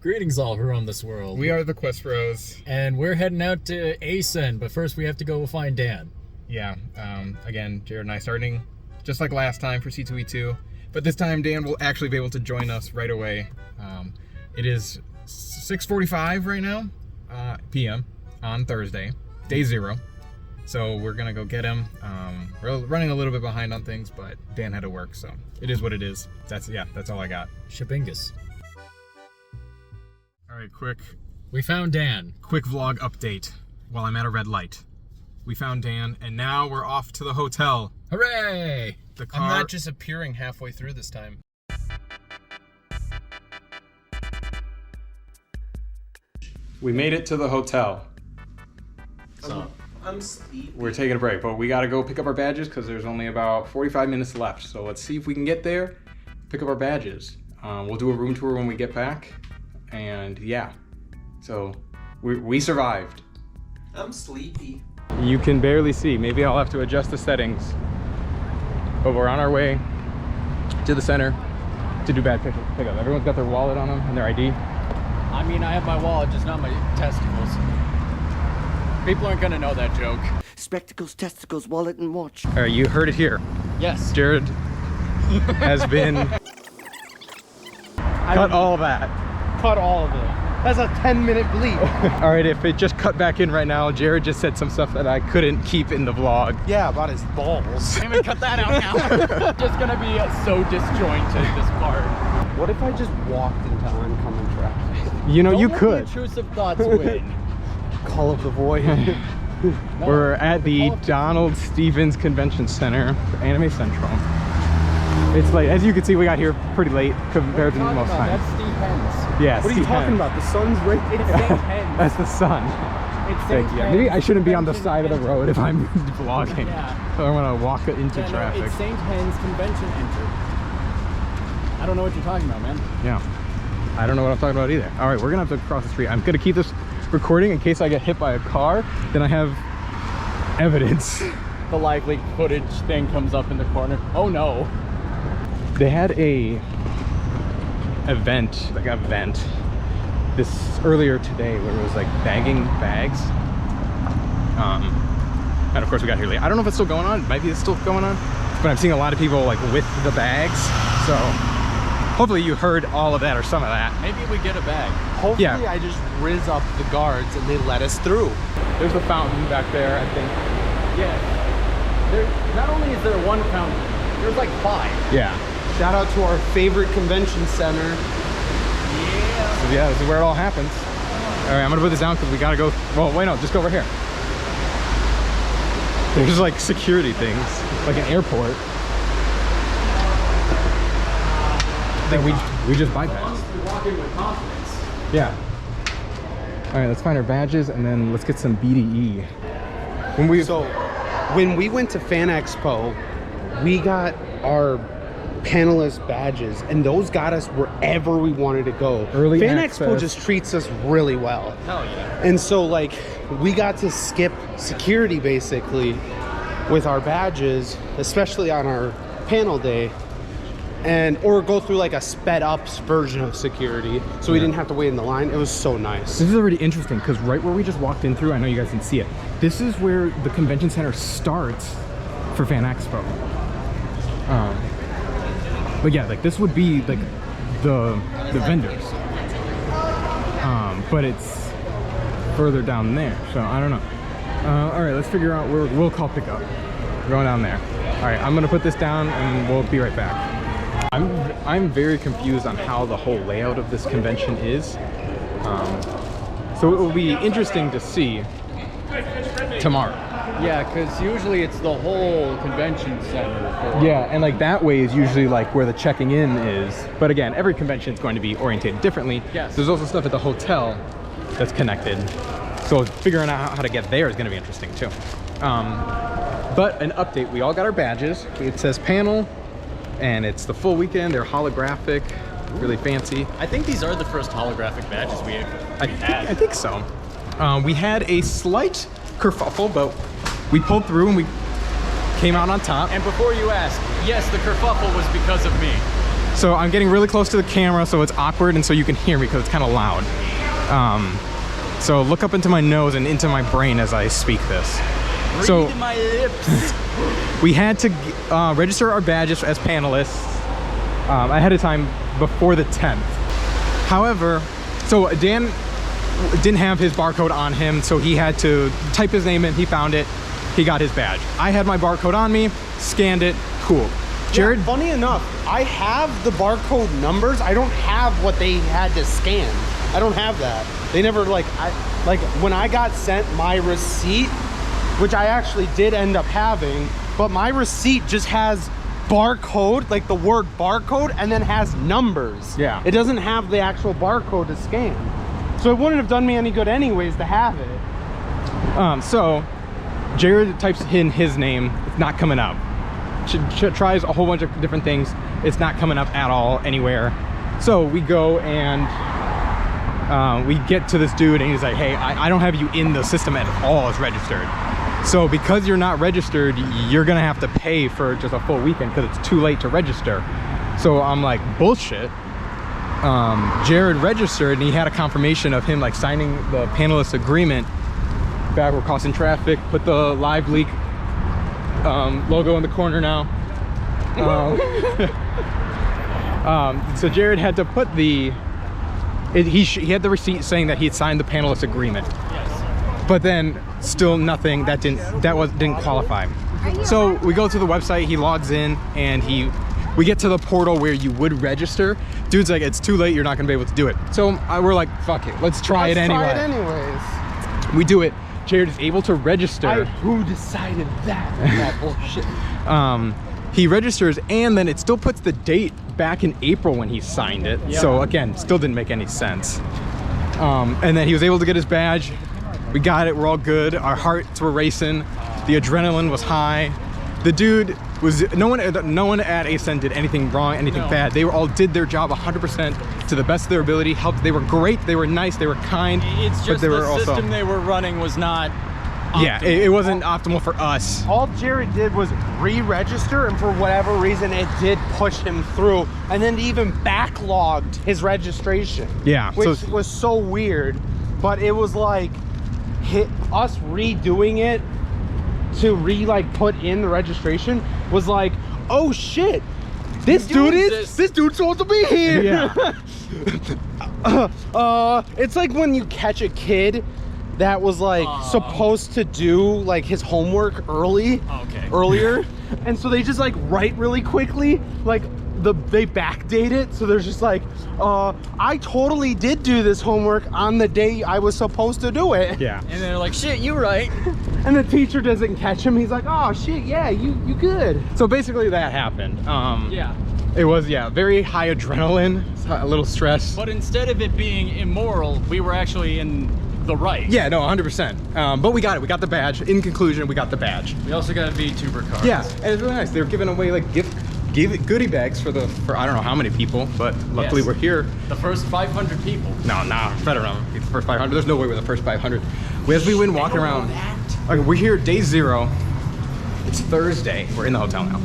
Greetings all who roam this world. We are the Quest Bros. And we're heading out to Ascend, but first we have to go find Dan. Yeah, again, Jared and I starting just like last time for C2E2, but this time Dan will actually be able to join us right away. It is 6:45 right now, p.m. on Thursday, day 0. So we're gonna go get him. We're running a little bit behind on things, but Dan had to work, so it is what it is. That's all I got. Shibingus. All right, quick vlog update while I'm at a red light. We found Dan, and now we're off to the hotel. Hooray! The car. I'm not just appearing halfway through this time. We made it to the hotel. So, I'm sleepy. We're taking a break, but we gotta go pick up our badges because there's only about 45 minutes left. So let's see if we can get there, pick up our badges. We'll do a room tour when we get back, and yeah. So we survived. I'm sleepy. You can barely see. Maybe I'll have to adjust the settings. But we're on our way to the center to do badge pickup. Everyone's got their wallet on them and their ID. I mean, I have my wallet, just not my testicles. People aren't gonna know that joke. Spectacles, testicles, wallet, and watch. All right, you heard it here. Yes. Jared has been cut all that. Cut all of it. That's a 10-minute bleep. All right, if it just cut back in right now, Jared just said some stuff that I couldn't keep in the vlog. Yeah, about his balls. I'm gonna cut that out now. Just gonna be so disjointed, this part. What if I just walked into oncoming traffic? You know, Don't you let could. the intrusive thoughts win. Call of the void. We're at the Donald Stevens Convention Center for Anime Central. It's late. As you can see, we got here pretty late compared to most times. That's Steve Hens. Yeah, What are you talking about? The sun's right It's there. St. Hens. That's the sun. It's Thank St. you. Hens Maybe I shouldn't be on the Convention side of the road if I'm vlogging. Yeah. So I'm gonna walk into Yeah, no, traffic. it's St. Hens Convention Center. I don't know what you're talking about, man. Yeah. I don't know what I'm talking about either. All right, we're gonna have to cross the street. I'm gonna keep this recording in case I get hit by a car. Then I have evidence. The likely footage thing comes up in the corner. Oh no. They had a event this earlier today where it was like bagging bags. And of course we got here late. I don't know if it's still going on. Maybe it's still going on. But I'm seeing a lot of people like with the bags. So hopefully you heard all of that or some of that. Maybe we get a bag. Hopefully Yeah. I just riz up the guards and they let us through. There's the fountain back there, I think. Yeah. There. Not only is there one fountain, there's like 5. Yeah. Shout out to our favorite convention center. Yeah. So yeah, this is where it all happens. All right, I'm gonna put this down because we gotta go. Well, wait, no, just go over here. There's like security things, like an airport. That we just bypassed. We walk in with confidence. Yeah. All right, let's find our badges and then let's get some BDE. When we went to Fan Expo, we got our panelist badges and those got us wherever we wanted to go. Early Fan access. Expo just treats us really well. Hell yeah. And so like we got to skip security basically with our badges, especially on our panel day, or go through like a sped up version of security so we didn't have to wait in the line. It was so nice. This is already interesting because right where we just walked in through, I know you guys didn't see it. This is where the convention center starts for Fan Expo. But yeah, like this would be like the vendors. But it's further down there, so I don't know. All right, let's figure out where we'll call pickup. We're going down there. All right, I'm gonna put this down and we'll be right back. I'm very confused on how the whole layout of this convention is. So it will be interesting to see tomorrow. Yeah, because usually it's the whole convention center. Yeah, and like that way is usually like where the checking in is. But again, every convention is going to be oriented differently. Yes. There's also stuff at the hotel that's connected. So figuring out how to get there is going to be interesting too. But an update, we all got our badges. It says panel and it's the full weekend. They're holographic, really fancy. I think these are the first holographic badges we had. I think so. We had a slight kerfuffle, but we pulled through and we came out on top. And before you ask, yes, the kerfuffle was because of me. So I'm getting really close to the camera, so it's awkward, and so you can hear me because it's kind of loud. So look up into my nose and into my brain as I speak this. So Read my lips. we had to register our badges as panelists ahead of time before the 10th. However, so Dan didn't have his barcode on him, so he had to type his name in. He found it. He got his badge. I had my barcode on me, scanned it, cool. Jared? Yeah, funny enough, I have the barcode numbers. I don't have what they had to scan. I don't have that. They never like when I got sent my receipt, which I actually did end up having, but my receipt just has barcode, like the word barcode, and then has numbers. Yeah. It doesn't have the actual barcode to scan. So it wouldn't have done me any good anyways to have it. So Jared types in his name, it's not coming up. Tries a whole bunch of different things, it's not coming up at all anywhere. So we go and we get to this dude, and he's like, hey, I don't have you in the system at all as registered. So because you're not registered, you're gonna have to pay for just a full weekend because it's too late to register. So I'm like, bullshit. Jared registered, and he had a confirmation of him like signing the panelist agreement. Back, we're crossing traffic, put the live leak logo in the corner now. So Jared had to put the he had the receipt saying that he had signed the panelist agreement. Yes. But then still nothing, that didn't qualify. So we go to the website, he logs in, and we get to the portal where you would register. Dude's like, it's too late, you're not gonna be able to do it. So we're like, fuck it, let's try it anyway. Try it anyways. We do it. Jared is able to register. Who decided that? That bullshit. He registers, and then it still puts the date back in April when he signed it. Yeah. So again, still didn't make any sense. And then he was able to get his badge. We got it, we're all good. Our hearts were racing. The adrenaline was high. The dude was, no one at Ascend did anything wrong, anything bad. They all did their job 100% to the best of their ability. Helped. They were great, they were nice, they were kind. It's but just they the were also, system they were running was not optimal. yeah, it wasn't optimal for us. All Jared did was re-register, and for whatever reason it did push him through, and then even backlogged his registration. Yeah, which so- was so weird. But it was like us redoing it to put in the registration was like, oh shit, this dude's supposed to be here. Yeah. It's like when you catch a kid that was like supposed to do like his homework earlier, and so they just like write really quickly, like they backdate it, so there's just like, I totally did do this homework on the day I was supposed to do it. Yeah. And they're like, shit, you right. And the teacher doesn't catch him. He's like, oh shit, yeah, you good. So basically that happened. Yeah. It was, yeah, very high adrenaline, a little stress. But instead of it being immoral, we were actually in the right. Yeah, no, 100%. But we got it. We got the badge. In conclusion, we got the badge. We also got a VTuber card. Yeah, and it's really nice. They were giving away like goodie bags for I don't know how many people, but luckily Yes. we're here. The first 500 people. No, better not be the first 500. There's no way we're the first 500. As we went walking around, okay, we're here day 0. It's Thursday. We're in the hotel now.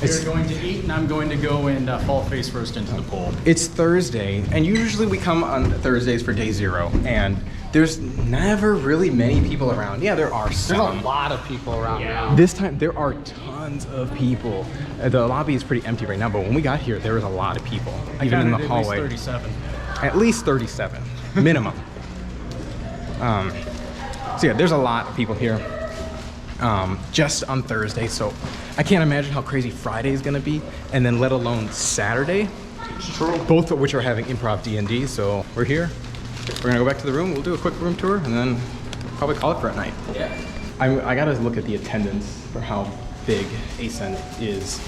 You're going to eat, and I'm going to go and fall face first into the pool. It's Thursday, and usually we come on Thursdays for day 0, and there's never really many people around. Yeah, there are some. There's a lot of people around now. This time there are tons of people. The lobby is pretty empty right now, but when we got here, there was a lot of people, even in the hallway. At least 37. At least 37, minimum. So yeah, there's a lot of people here. Just on Thursday, so I can't imagine how crazy Friday is gonna be, and then let alone Saturday. True. Both of which are having improv D&D, so we're here. We're gonna go back to the room, we'll do a quick room tour, and then probably call it for a night. Yeah. I gotta look at the attendance for how big Ascend is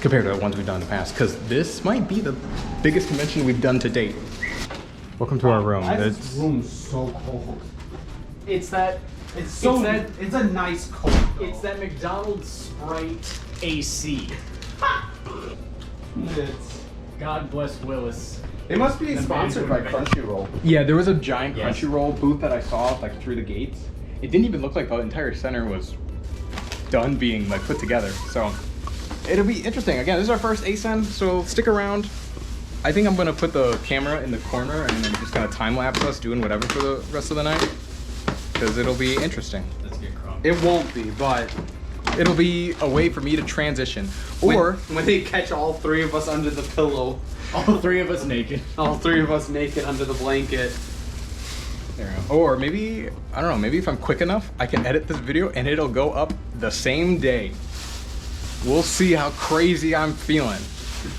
compared to the ones we've done in the past, because this might be the biggest convention we've done to date. Welcome to our room. This room's so cold. It's a nice cold. It's that McDonald's Sprite AC. God bless Willis. It must be sponsored by Crunchyroll. Yeah, there was a giant Yes. Crunchyroll booth that I saw like through the gates. It didn't even look like the entire center was done being like put together. So it'll be interesting. Again, this is our first ASEN, so stick around. I think I'm gonna put the camera in the corner and then just kind of time lapse us doing whatever for the rest of the night, because it'll be interesting. Let's get crunk. It won't be, but It'll be a way for me to transition. Or when they catch all three of us under the pillow, All three of us naked. all three of us naked under the blanket. there we go. Or maybe, I don't know, maybe if I'm quick enough, I can edit this video and it'll go up the same day. We'll see how crazy I'm feeling.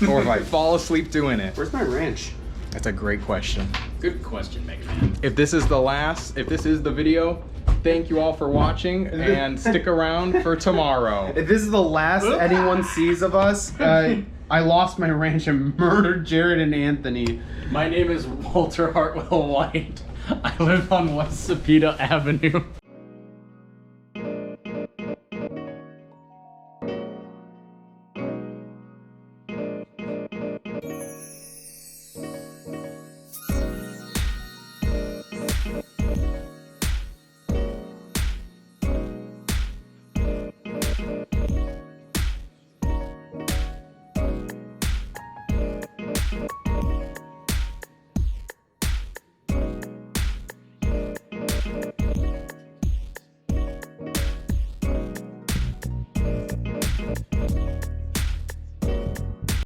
Or if I fall asleep doing it. Where's my ranch? That's a great question. Good question, Mega Man. If this is the video, thank you all for watching and stick around for tomorrow. If this is the last anyone sees of us, I lost my ranch and murdered Jared and Anthony. My name is Walter Hartwell White. I live on West Sapeta Avenue.